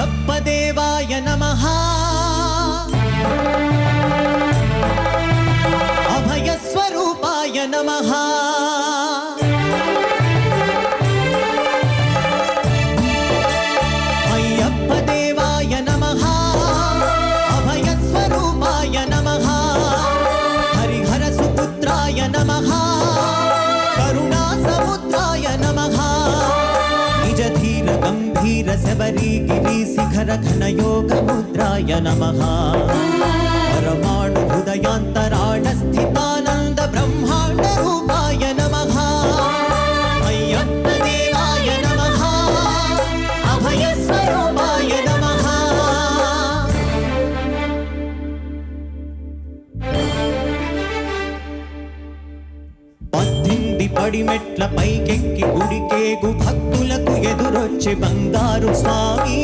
అయ్యప్ప దేవాయ నమః అభయ స్వరూపాయ నమః అయ్యప్ప దేవాయ నమః అభయ స్వరూపాయ నమః హరిహర సుపుత్రాయ నమః కరుణా సముద్రాయ నమః నిజ ధీర గంభీర శబరి గిరి శిఖర ఘన యోగ ముద్రాయ నమః పరమాణు హృదయాంతరాళ స్థితానంద బ్రహ్మాండ రూపాయ నమః అయ్యప్ప దేవాయ నమః అభయ స్వరూపాయ నమః పద్దెనిమిది పడిమెట్ల పైకెక్కి గుడికేగు భక్తులకు ఎదురొచ్చే బంగారు స్వామి